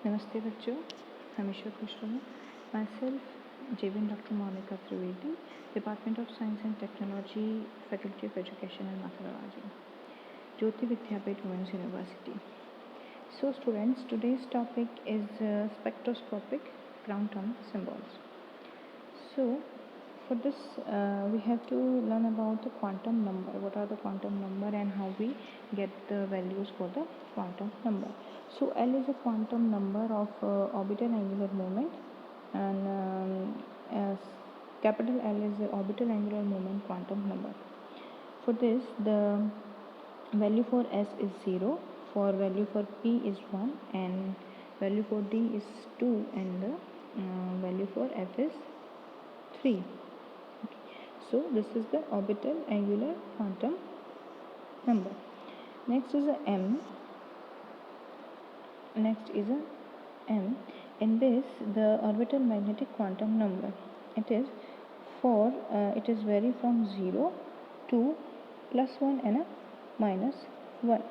नमस्ते बच्चों, हमेशा खुश रहो। माई सेल्फ जेविन doctor Monika Trivedi, department of science and technology, faculty of education and methodology, Jyoti Vidyapeeth women's university. So students, today's topic is spectroscopic ground term symbols. So for this we have to learn about the quantum number. What are the quantum number and how we get the values for the quantum number. So L is a quantum number of orbital angular moment, and as capital L is the orbital angular moment quantum number. For this, the value for S is 0, for value for P is 1, and value for D is 2, and the value for F is 3. So this is the orbital angular quantum number. Next is a M. In this, the orbital magnetic quantum number. It is vary from 0 to +1 and a -1.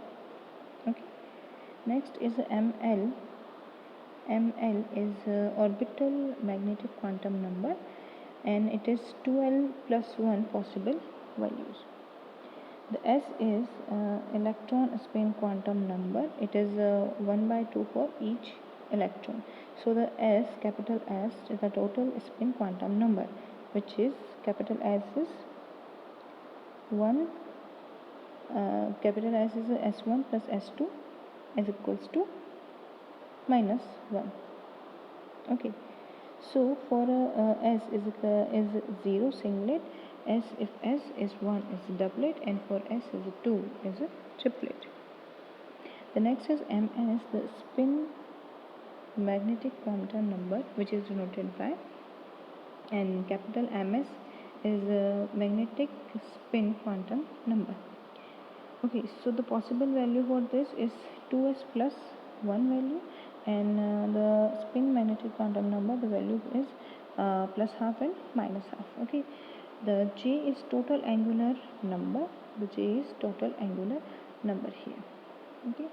Okay. Next is a ML. ML is orbital magnetic quantum number, and it is 2L plus 1 possible values. The S is electron spin quantum number. It is 1/2 for each electron. So the S, capital S, is the total spin quantum number, which is capital S is 1. Capital S is S1 plus S2 is equals to -1. Okay. So for S is 0 singlet. If S is 1 is doublet, and for S is 2 is a triplet. The next is MS, the spin magnetic quantum number, which is denoted by, and capital MS is a magnetic spin quantum number. Okay, so the possible value for this is 2s plus 1 value, and the spin magnetic quantum number, the value is plus half and minus half. Okay, the J is total angular number. The J is total angular number here. Okay,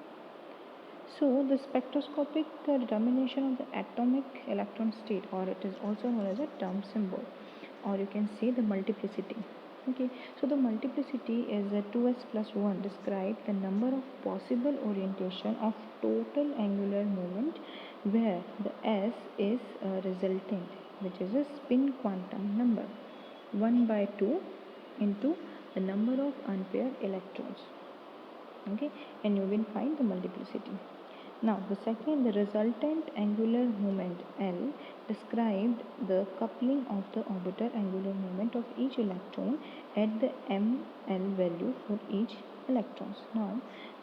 so the spectroscopic determination of the atomic electron state, or it is also known as a term symbol, or you can say the multiplicity. Okay, so the multiplicity is 2s plus 1 describe the number of possible orientation of total angular moment where the S is a resultant, which is a spin quantum number 1/2 into the number of unpaired electrons. Okay, and you will find the multiplicity. Now the second, the resultant angular moment L described the coupling of the orbital angular moment of each electron at the ML value for each electrons. Now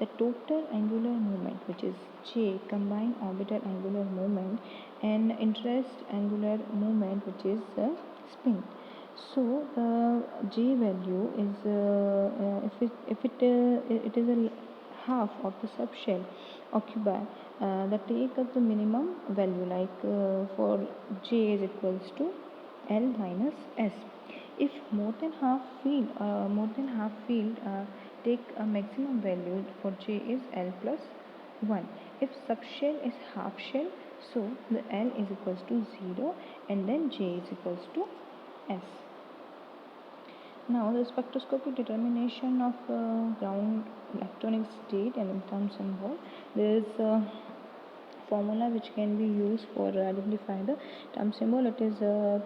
the total angular moment, which is J, combine orbital angular moment and interest angular moment, which is spin. So the J value is if it is a half of the subshell occupy the take of the minimum value, like for J is equals to L minus S. If more than half field take a maximum value, for J is L plus 1. If subshell is half shell, so the L is equals to 0, and then J is equals to S. Now the spectroscopic determination of ground electronic state and term symbol. There is a formula which can be used for identifying the term symbol. It is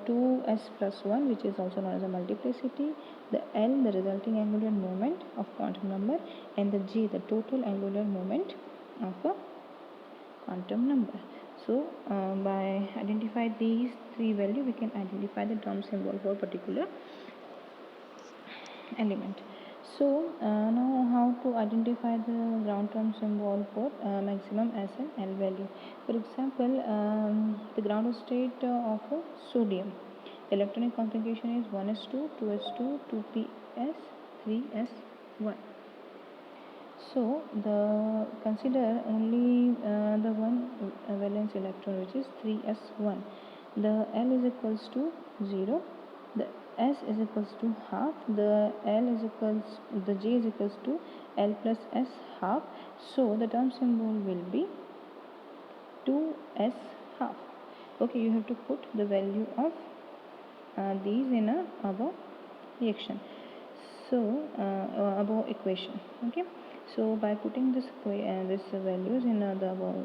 2s plus 1, which is also known as a multiplicity. The L, the resulting angular moment of quantum number, and the G, the total angular moment of a quantum number. So by identify these three values, we can identify the term symbol for particular element. So now how to identify the ground term symbol for maximum S and L value. For example, the ground state of sodium, the electronic configuration is 1s2, 2s2, 2ps, 3s1. So the consider only the one valence electron, which is 3s1. The L is equals to 0. The S is equals to half. The J is equals to L plus S half. So the term symbol will be 2s half. Okay, you have to put the value of these in a above reaction, so above equation. Okay, so by putting this values in the above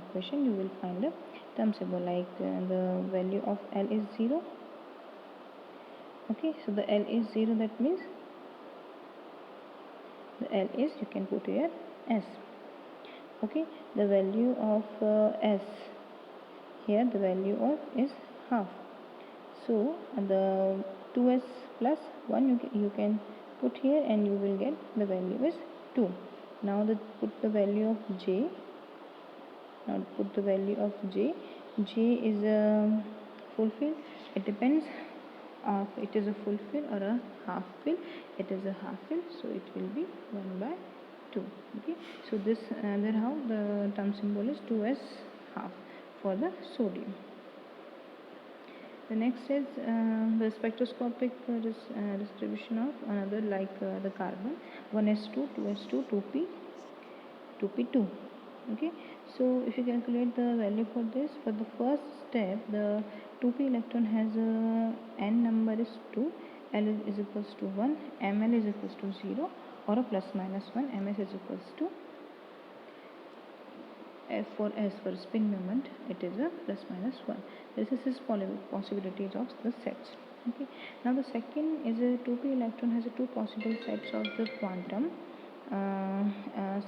equation, you will find a term symbol like the value of L is 0. Okay, so the L is 0, that means the L is, you can put here S. Okay, the value of S, here the value of is half, so the 2s plus 1 you can put here and you will get the value is 2. Now put the value of J. Now put the value of J. J is a full fill. It depends of it is a full fill or a half fill. It is a half fill, so it will be 1 by 2. Okay, so this there how the term symbol is 2s half for the sodium. The next is the spectroscopic distribution of another, like the carbon 1s2, 2s2, 2p, 2p2. Okay, so if you calculate the value for this, for the first step, the 2p electron has a n number is 2, L is equals to 1, ml is equals to 0, or a plus minus 1, ms is equals to for S for spin moment, it is a plus minus 1. This is his possibilities of the sets. Okay, now the second is a 2p electron has a two possible sets of the quantum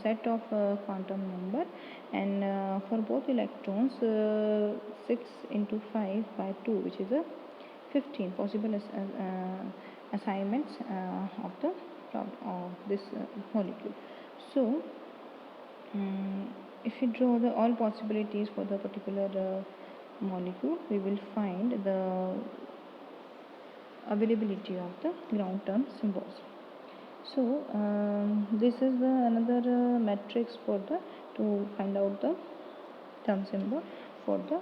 set of quantum number, and for both electrons 6 into 5 by 2, which is a 15 possible assignments of the of this molecule. So if we draw the all possibilities for the particular molecule, we will find the availability of the ground term symbols. So this is the another matrix for the to find out the term symbol for the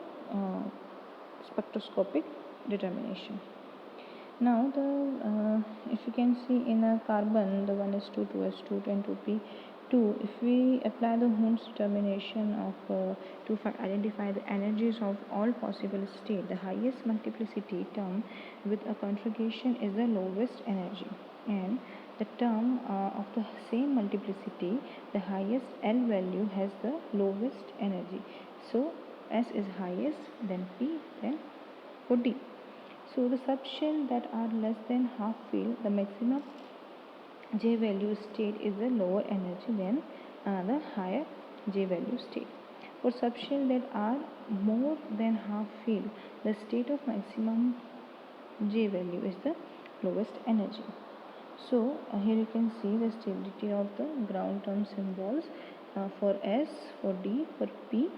spectroscopic determination. Now the if you can see in a carbon, the 1s2, 2s2, and 2p2, if we apply the Hund's determination of to identify the energies of all possible state, the highest multiplicity term with a conjugation is the lowest energy, and the term of the same multiplicity, the highest L value has the lowest energy. So S is highest, then P, then for D. So the subshell that are less than half filled, the maximum J value state is the lower energy than the higher J value state. For subshell that are more than half filled, the state of maximum J value is the lowest energy. So here you can see the stability of the ground term symbols for S, for D, for P.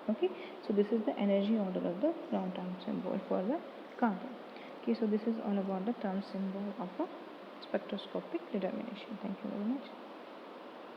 Okay, so this is the energy order of the ground term symbol for the carbon. Okay, so this is all about the term symbol of a spectroscopic determination. Thank you very much.